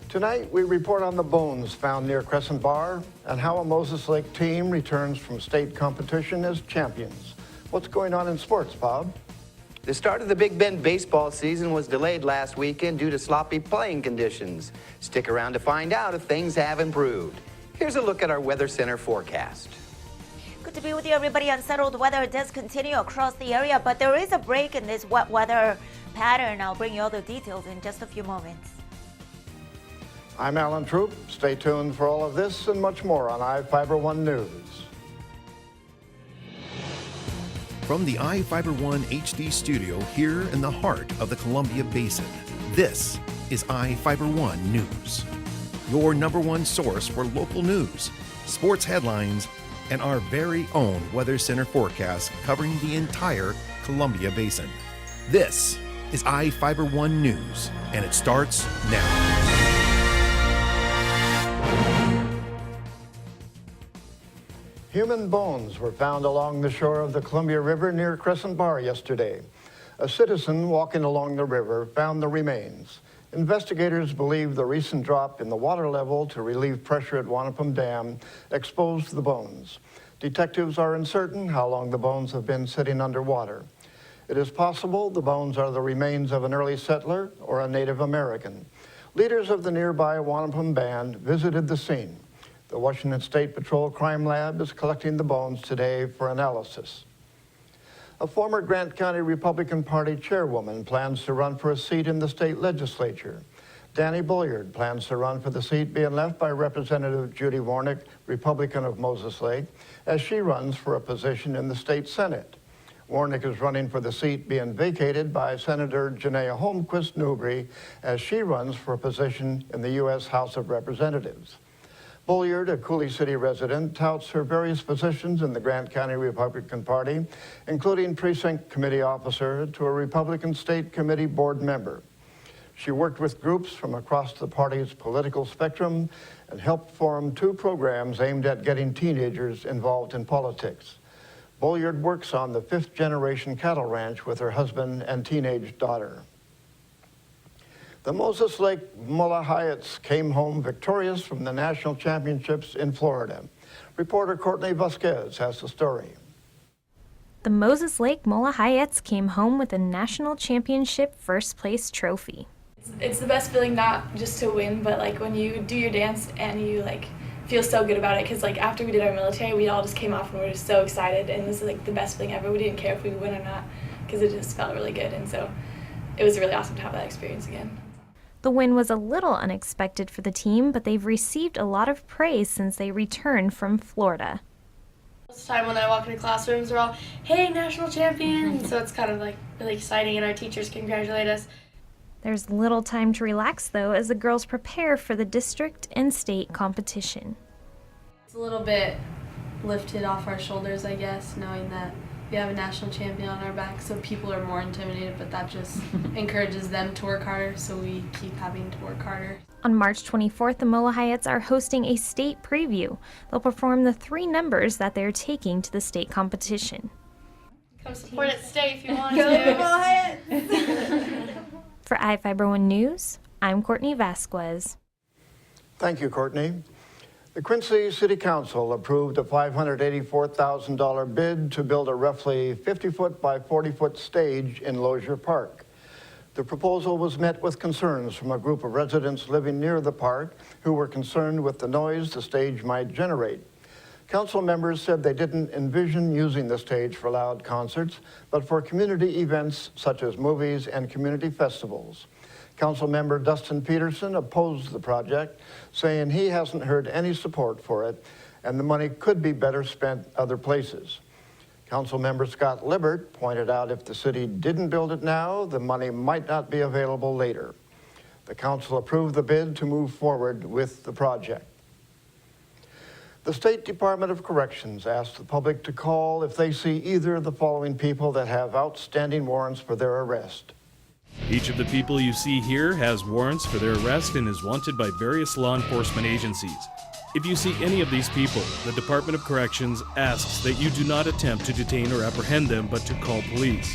Tonight, we report on the bones found near Crescent Bar and how a Moses Lake team returns from state competition as champions. What's going on in sports, Bob? The start of the Big Bend baseball season was delayed last weekend due to sloppy playing conditions. Stick around to find out if things have improved. Here's a look at our Weather Center forecast. Good to be with you, everybody. Unsettled weather does continue across the area, but there is a break in this wet weather pattern. I'll bring you all the details in just a few moments. I'm Alan Troop. Stay tuned for all of this and much more on iFIBER 1 News. From the iFIBER 1 HD studio here in the heart of the Columbia Basin, this is iFIBER 1 News. Your #1 source for local news, sports headlines, and our very own Weather Center forecast covering the entire Columbia Basin. This is iFIBER 1 News, and it starts now. Human bones were found along the shore of the Columbia River near Crescent Bar yesterday. A citizen walking along the river found the remains. Investigators believe the recent drop in the water level to relieve pressure at Wanapum Dam exposed the bones. Detectives are uncertain how long the bones have been sitting underwater. It is possible the bones are the remains of an early settler or a Native American. Leaders of the nearby Wanapum Band visited the scene. The Washington State Patrol Crime Lab is collecting the bones today for analysis. A former Grant County Republican Party chairwoman plans to run for a seat in the state legislature. Danny Bulliard plans to run for the seat being left by Representative Judy Warnick, Republican of Moses Lake, as she runs for a position in the state Senate. Warnick is running for the seat being vacated by Senator Janaea Holmquist Newbury as she runs for a position in the U.S. House of Representatives. Bulliard, a Cooley City resident, touts her various positions in the Grant County Republican Party, including precinct committee officer to a Republican State Committee board member. She worked with groups from across the party's political spectrum and helped form 2 programs aimed at getting teenagers involved in politics. Bulliard works on the 5th-generation cattle ranch with her husband and teenage daughter. The Moses Lake Mullahyets came home victorious from the national championships in Florida. Reporter Courtney Vasquez has the story. The Moses Lake Mullahyets came home with a national championship first place trophy. It's the best feeling, not just to win, but like when you do your dance and you like feel so good about it, because like after we did our military, we all just came off and we were just so excited, and this is like the best feeling ever. We didn't care if we win or not because it just felt really good, and so it was really awesome to have that experience again. The win was a little unexpected for the team, but they've received a lot of praise since they returned from Florida. This time when I walk into classrooms, they're all, "Hey, national champion!" So it's kind of like really exciting, and our teachers congratulate us. There's little time to relax, though, as the girls prepare for the district and state competition. It's a little bit lifted off our shoulders, I guess, knowing that we have a national champion on our back, so people are more intimidated, but that just encourages them to work harder, so we keep having to work harder. On March 24th, the Mullahyets are hosting a state preview. They'll perform the 3 numbers that they're taking to the state competition. Come support at state if you want to. For iFIBER 1 News, I'm Courtney Vasquez. Thank you, Courtney. The Quincy City Council approved a $584,000 bid to build a roughly 50-foot by 40-foot stage in Lozier Park. The proposal was met with concerns from a group of residents living near the park who were concerned with the noise the stage might generate. Council members said they didn't envision using the stage for loud concerts, but for community events such as movies and community festivals. Councilmember Dustin Peterson opposed the project, saying he hasn't heard any support for it and the money could be better spent other places. Councilmember Scott Libbert pointed out if the city didn't build it now, the money might not be available later. The council approved the bid to move forward with the project. The State Department of Corrections asked the public to call if they see either of the following people that have outstanding warrants for their arrest. Each of the people you see here has warrants for their arrest and is wanted by various law enforcement agencies. If you see any of these people, the Department of Corrections asks that you do not attempt to detain or apprehend them, but to call police.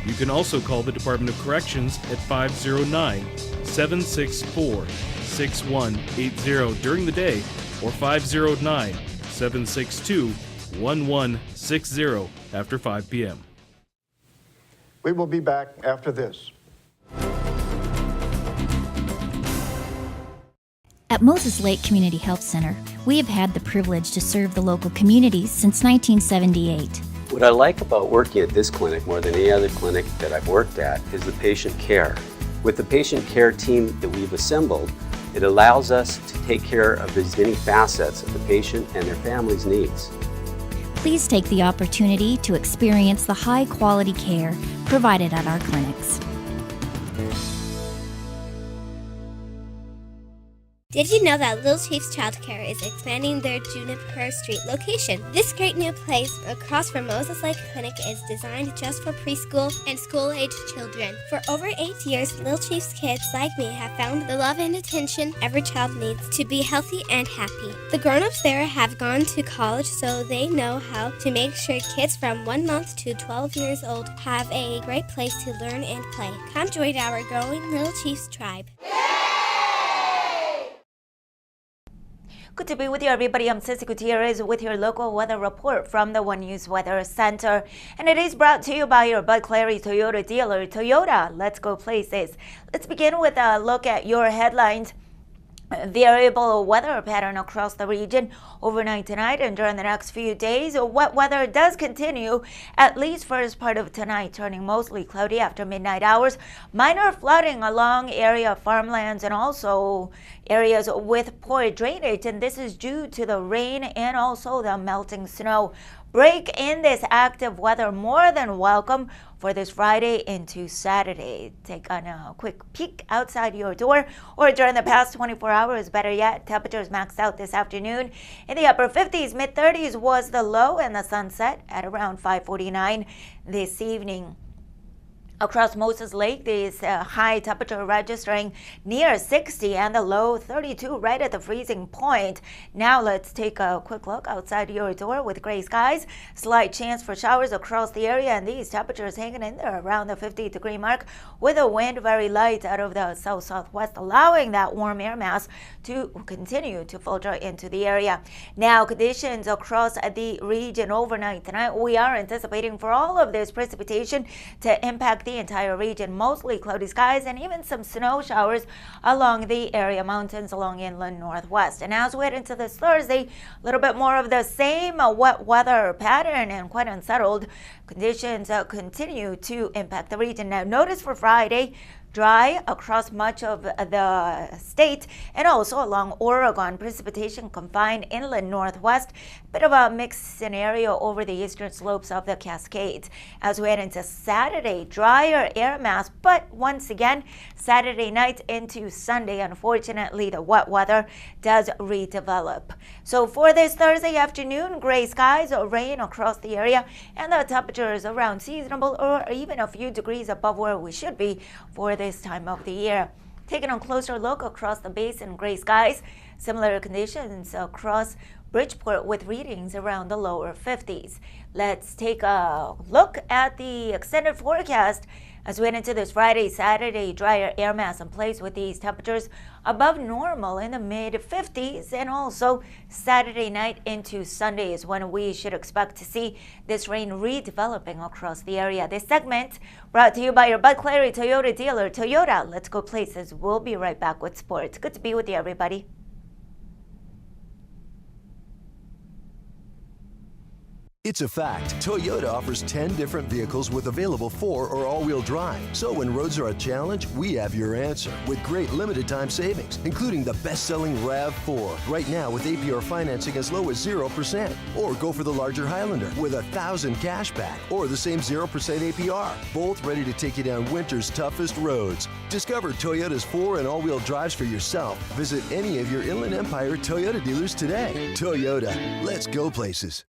You can also call the Department of Corrections at 509-764-6180 during the day or 509-762-1160 after 5 p.m. We will be back after this. At Moses Lake Community Health Center, we have had the privilege to serve the local communities since 1978. What I like about working at this clinic more than any other clinic that I've worked at is the patient care. With the patient care team that we've assembled, it allows us to take care of as many facets of the patient and their family's needs. Please take the opportunity to experience the high-quality care provided at our clinics. Did you know that Little Chiefs Childcare is expanding their Juniper Street location? This great new place across from Moses Lake Clinic is designed just for preschool and school-aged children. For over 8 years, Little Chiefs kids like me have found the love and attention every child needs to be healthy and happy. The grown-ups there have gone to college, so they know how to make sure kids from 1 month to 12 years old have a great place to learn and play. Come join our growing Little Chiefs tribe. Good to be with you, everybody. I'm Ceci Gutierrez with your local weather report from the One News Weather Center. And it is brought to you by your Bud Clary Toyota dealer. Toyota, let's go places. Let's begin with a look at your headlines. Variable weather pattern across the region overnight tonight and during the next few days. Wet weather does continue at least first part of tonight, turning mostly cloudy after midnight hours. Minor flooding along area farmlands and also areas with poor drainage, and this is due to the rain and also the melting snow. Break in this active weather more than welcome for this Friday into Saturday. Take on a quick peek outside your door or during the past 24 hours. Better yet, temperatures maxed out this afternoon in the upper 50s. Mid-30s was the low and the sunset at around 5:49 this evening. Across Moses Lake, this high temperature registering near 60 and the low 32 right at the freezing point. Now let's take a quick look outside your door with gray skies. Slight chance for showers across the area, and these temperatures hanging in there around the 50-degree mark with a wind very light out of the south-southwest, allowing that warm air mass to continue to filter into the area. Now conditions across the region overnight tonight, we are anticipating for all of this precipitation to impact the entire region. Mostly cloudy skies and even some snow showers along the area mountains along inland northwest. And as we head into this Thursday, a little bit more of the same wet weather pattern and quite unsettled conditions continue to impact the region. Now notice for Friday, dry across much of the state and also along Oregon. Precipitation confined inland northwest. Bit of a mixed scenario over the eastern slopes of the Cascades. As we head into Saturday, drier air mass, but once again, Saturday night into Sunday, unfortunately, the wet weather does redevelop. So for this Thursday afternoon, gray skies or rain across the area, and the temperature is around seasonable or even a few degrees above where we should be for this time of the year. Taking a closer look across the basin, gray skies, similar conditions across Bridgeport with readings around the lower 50s. Let's take a look at the extended forecast as we head into this Friday, Saturday. Drier air mass in place with these temperatures above normal in the mid 50s, and also Saturday night into Sunday is when we should expect to see this rain redeveloping across the area. This segment brought to you by your Bud Clary Toyota dealer. Toyota, let's go places. We'll be right back with sports. Good to be with you, everybody. It's a fact. Toyota offers 10 different vehicles with available 4- or all-wheel drive. So when roads are a challenge, we have your answer with great limited-time savings, including the best-selling RAV4. Right now with APR financing as low as 0%. Or go for the larger Highlander with $1,000 cash back. Or the same 0% APR. Both ready to take you down winter's toughest roads. Discover Toyota's 4- and all-wheel drives for yourself. Visit any of your Inland Empire Toyota dealers today. Toyota, let's go places.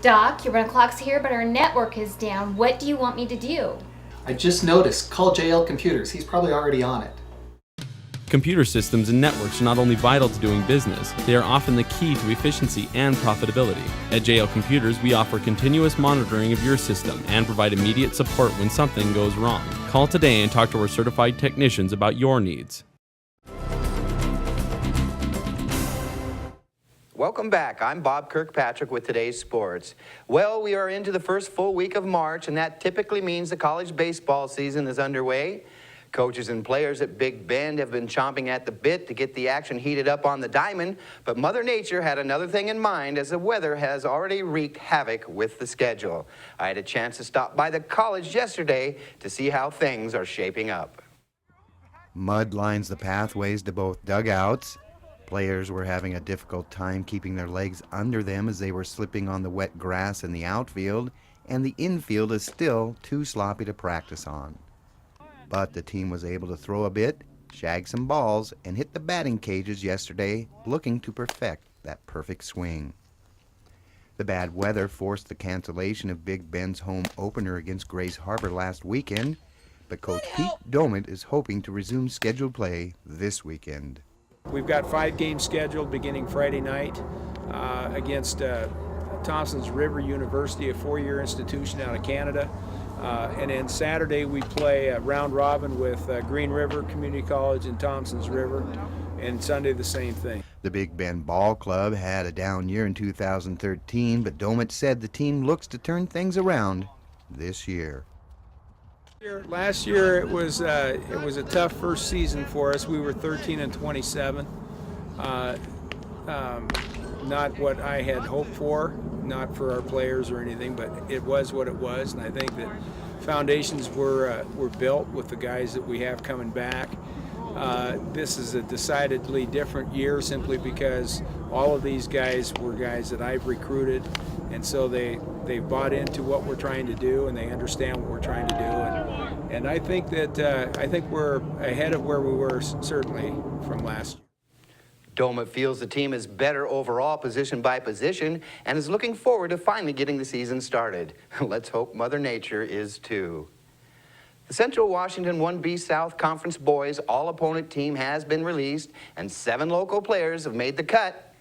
Doc, your 1 o'clock's here, but our network is down. What do you want me to do? I just noticed. Call JL Computers. He's probably already on it. Computer systems and networks are not only vital to doing business, they are often the key to efficiency and profitability. At JL Computers, we offer continuous monitoring of your system and provide immediate support when something goes wrong. Call today and talk to our certified technicians about your needs. Welcome back. I'm Bob Kirkpatrick with today's sports. Well, we are into the first full week of March, and that typically means the college baseball season is underway. Coaches and players at Big Bend have been chomping at the bit to get the action heated up on the diamond, but Mother Nature had another thing in mind as the weather has already wreaked havoc with the schedule. I had a chance to stop by the college yesterday to see how things are shaping up. Mud lines the pathways to both dugouts. Players were having a difficult time keeping their legs under them as they were slipping on the wet grass in the outfield, and the infield is still too sloppy to practice on. But the team was able to throw a bit, shag some balls, and hit the batting cages yesterday, looking to perfect that perfect swing. The bad weather forced the cancellation of Big Bend's home opener against Grace Harbor last weekend, but Coach Pete Domit is hoping to resume scheduled play this weekend. We've got 5 games scheduled beginning Friday night against Thompson's River University, a 4-year institution out of Canada. And then Saturday we play round robin with Green River Community College and Thompson's River, and Sunday the same thing. The Big Bend Ball Club had a down year in 2013, but Domit said the team looks to turn things around this year. Last year it was a tough first season for us. We were 13-27. Not what I had hoped for, not for our players or anything, but it was what it was. And I think that foundations were built with the guys that we have coming back. This is a decidedly different year simply because all of these guys were guys that I've recruited, and so they've bought into what we're trying to do, and they understand what we're trying to do. And I think that I think we're ahead of where we were certainly from last year. Domit feels the team is better overall position by position and is looking forward to finally getting the season started. Let's hope Mother Nature is too. The Central Washington 1B South Conference boys all-opponent team has been released, and 7 local players have made the cut.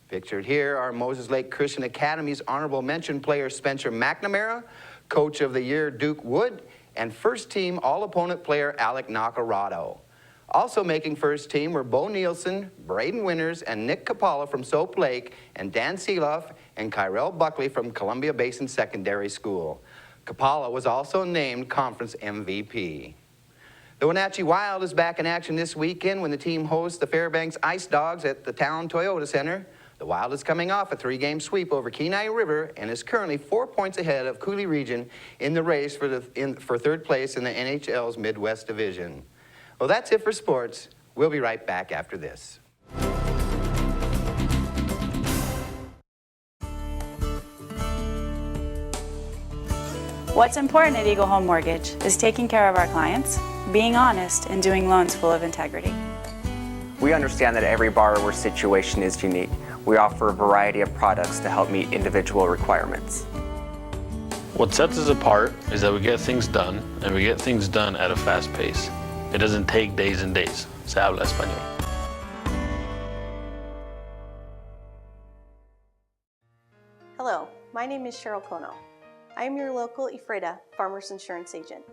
Pictured here are Moses Lake Christian Academy's honorable mention player Spencer McNamara, Coach of the Year Duke Wood, and first-team all-opponent player Alec Nacarado. Also making first team were Bo Nielsen, Braden Winters, and Nick Capalla from Soap Lake, and Dan Seeloff and Kyrell Buckley from Columbia Basin Secondary School. Capalla was also named conference MVP. The Wenatchee Wild is back in action this weekend when the team hosts the Fairbanks Ice Dogs at the Town Toyota Center. The Wild is coming off a 3-game sweep over Kenai River and is currently 4 points ahead of Cooley Region in the race for third place in the NHL's Midwest Division. Well, that's it for sports. We'll be right back after this. What's important at Eagle Home Mortgage is taking care of our clients, being honest, and doing loans full of integrity. We understand that every borrower's situation is unique. We offer a variety of products to help meet individual requirements. What sets us apart is that we get things done, and we get things done at a fast pace. It doesn't take days and days. Se habla español. Hello, my name is Cheryl Kono. I am your local iFIBER Farmers Insurance Agent.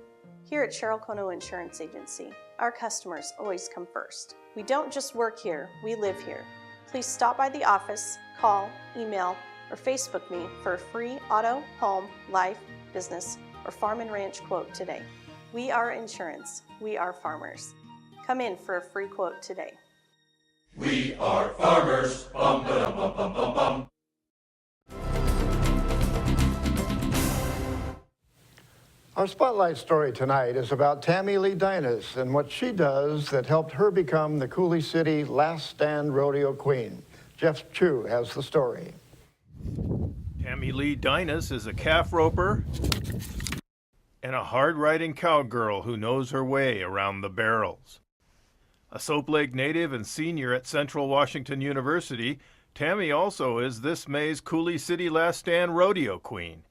Here at Cheryl Kono Insurance Agency, our customers always come first. We don't just work here, we live here. Please stop by the office, call, email, or Facebook me for a free auto, home, life, business, or farm and ranch quote today. We are insurance. We are farmers. Come in for a free quote today. We are farmers. Bum, ba-dum, bum, bum, bum, bum. Our spotlight story tonight is about Tammy Lee Dinas and what she does that helped her become the Cooley City Last Stand Rodeo Queen. Jeff Chu has the story. Tammy Lee Dinas is a calf roper and a hard-riding cowgirl who knows her way around the barrels. A Soap Lake native and senior at Central Washington University, Tammy also is this May's Cooley City Last Stand Rodeo Queen.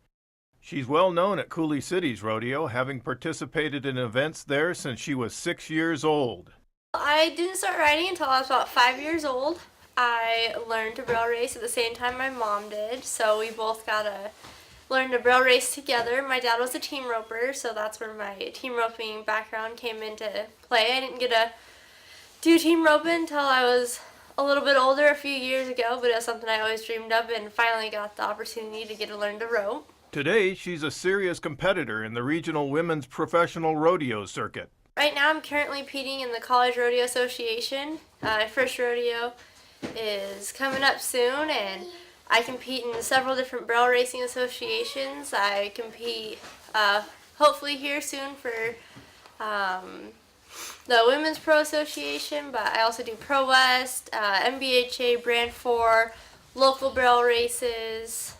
She's well known at Cooley City's rodeo, having participated in events there since she was 6 years old. I didn't start riding until I was about 5 years old. I learned to barrel race at the same time my mom did, so we both got to learn to barrel race together. My dad was a team roper, so that's where my team roping background came into play. I didn't get to do team roping until I was a little bit older a few years ago, but it was something I always dreamed of and finally got the opportunity to get to learn to rope. Today, she's a serious competitor in the regional women's professional rodeo circuit. Right now I'm currently competing in the College Rodeo Association. My first rodeo is coming up soon, and I compete in several different barrel racing associations. I compete hopefully here soon for the Women's Pro Association, but I also do Pro West, MBHA, Brand 4, local barrel races.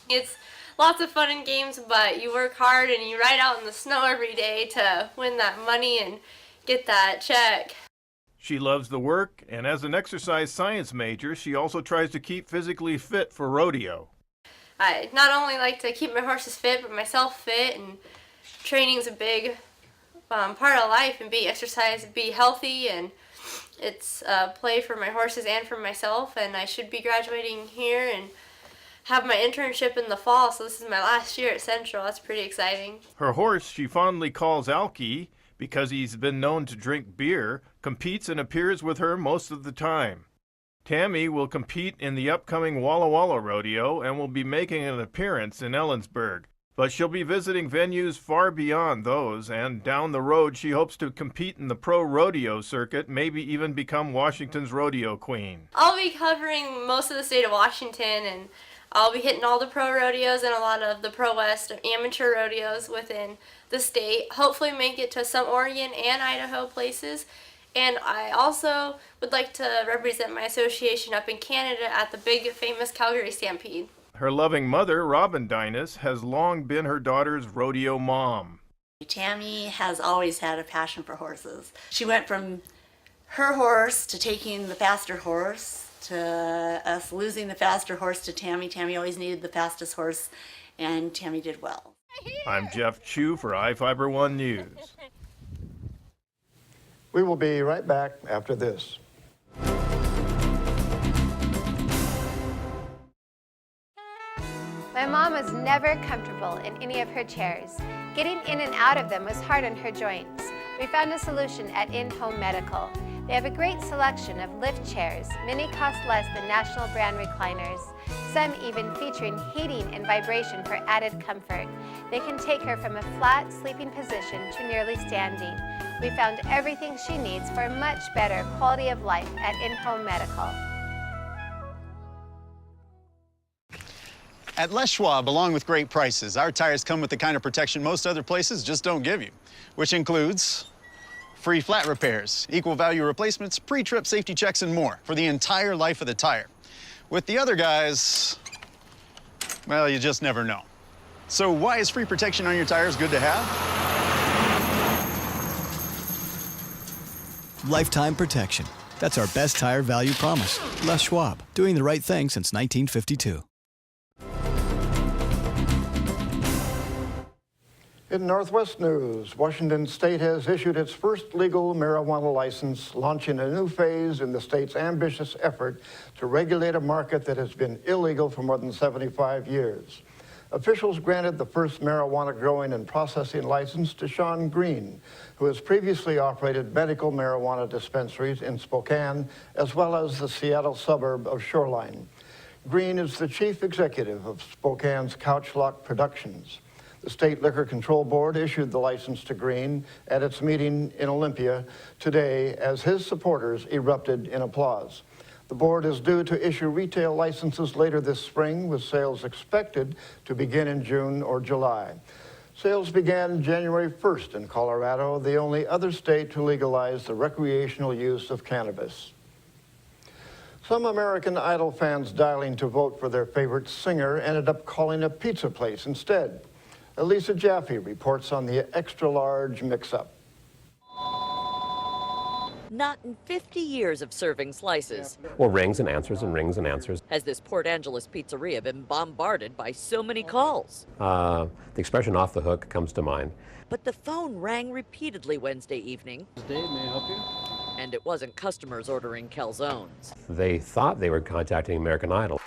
It's lots of fun and games, but you work hard and you ride out in the snow every day to win that money and get that check. She loves the work, and as an exercise science major, she also tries to keep physically fit for rodeo. I not only like to keep my horses fit, but myself fit, and training's a big part of life, and be exercise, be healthy, and it's a play for my horses and for myself, and I should be graduating here and have my internship in the fall, so this is my last year at Central. That's pretty exciting. Her horse, she fondly calls Alki, because he's been known to drink beer, competes and appears with her most of the time. Tammy will compete in the upcoming Walla Walla Rodeo and will be making an appearance in Ellensburg. But she'll be visiting venues far beyond those, and down the road she hopes to compete in the pro rodeo circuit, maybe even become Washington's rodeo queen. I'll be covering most of the state of Washington, and I'll be hitting all the pro rodeos and a lot of the Pro West amateur rodeos within the state. Hopefully make it to some Oregon and Idaho places. And I also would like to represent my association up in Canada at the big famous Calgary Stampede. Her loving mother, Robin Dinas, has long been her daughter's rodeo mom. Tammy has always had a passion for horses. She went from her horse to taking the faster horse, to us losing the faster horse to Tammy. Tammy always needed the fastest horse, and Tammy did well. I'm Jeff Chu for iFIBER 1 News. We will be right back after this. My mom was never comfortable in any of her chairs. Getting in and out of them was hard on her joints. We found a solution at In-Home Medical. They have a great selection of lift chairs. Many cost less than national brand recliners. Some even featuring heating and vibration for added comfort. They can take her from a flat sleeping position to nearly standing. We found everything she needs for a much better quality of life at In-Home Medical. At Les Schwab, along with great prices, our tires come with the kind of protection most other places just don't give you, which includes free flat repairs, equal value replacements, pre-trip safety checks, and more for the entire life of the tire. With the other guys, well, you just never know. So why is free protection on your tires good to have? Lifetime protection. That's our best tire value promise. Les Schwab, doing the right thing since 1952. In Northwest news, Washington State has issued its first legal marijuana license, launching a new phase in the state's ambitious effort to regulate a market that has been illegal for more than 75 years. Officials granted the first marijuana growing and processing license to Sean Green, who has previously operated medical marijuana dispensaries in Spokane, as well as the Seattle suburb of Shoreline. Green is the chief executive of Spokane's Couch Lock Productions. The State Liquor Control Board issued the license to Green at its meeting in Olympia today as his supporters erupted in applause. The board is due to issue retail licenses later this spring, with sales expected to begin in June or July. Sales began January 1st in Colorado, the only other state to legalize the recreational use of cannabis. Some American Idol fans dialing to vote for their favorite singer ended up calling a pizza place instead. Elisa Jaffe reports on the extra-large mix-up. Not in 50 years of serving slices Well, rings and answers and rings and answers. has this Port Angeles pizzeria been bombarded by so many calls. The expression off the hook comes to mind. But the phone rang repeatedly Wednesday evening. Dave, may I help you? And it wasn't customers ordering calzones. They thought they were contacting American Idol.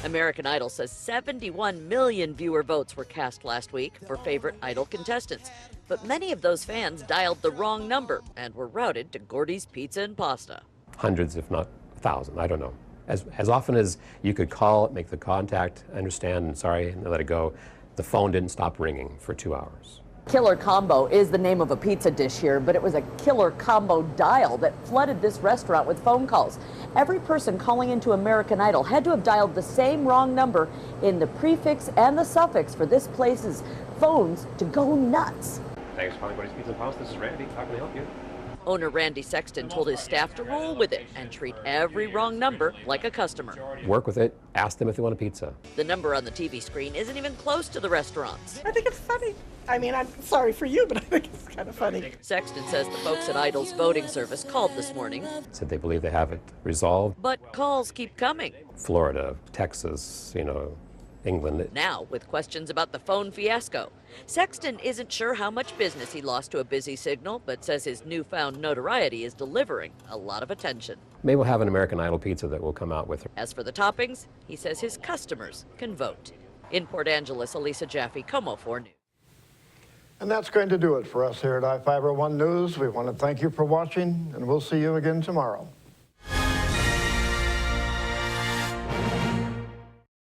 American Idol says 71 million viewer votes were cast last week for favorite Idol contestants. But many of those fans dialed the wrong number and were routed to Gordy's Pizza and Pasta. Hundreds, if not 1,000, I don't know. As often as you could call, make the contact, understand, and sorry, and let it go, the phone didn't stop ringing for 2 hours. Killer Combo is the name of a pizza dish here, but it was a killer combo dial that flooded this restaurant with phone calls. Every person calling into American Idol had to have dialed the same wrong number in the prefix and the suffix for this place's phones to go nuts. Thanks for calling Gordy's Pizza and Pasta. This is Randy. How can I help you? Owner Randy Sexton told his staff to roll with it and treat every wrong number like a customer. Work with it. Ask them if they want a pizza. The number on the TV screen isn't even close to the restaurant's. I think it's funny. I mean, I'm sorry for you, but I think it's kind of funny. Sexton says the folks at Idol's voting service called this morning. Said they believe they have it resolved. But calls keep coming. Florida, Texas, England. Now, with questions about the phone fiasco. Sexton isn't sure how much business he lost to a busy signal, but says his newfound notoriety is delivering a lot of attention. Maybe we'll have an American Idol pizza that we'll come out with. As for the toppings, he says his customers can vote. In Port Angeles, Elisa Jaffe, Como 4 News. And that's going to do it for us here at iFiber One News. We want to thank you for watching, and we'll see you again tomorrow.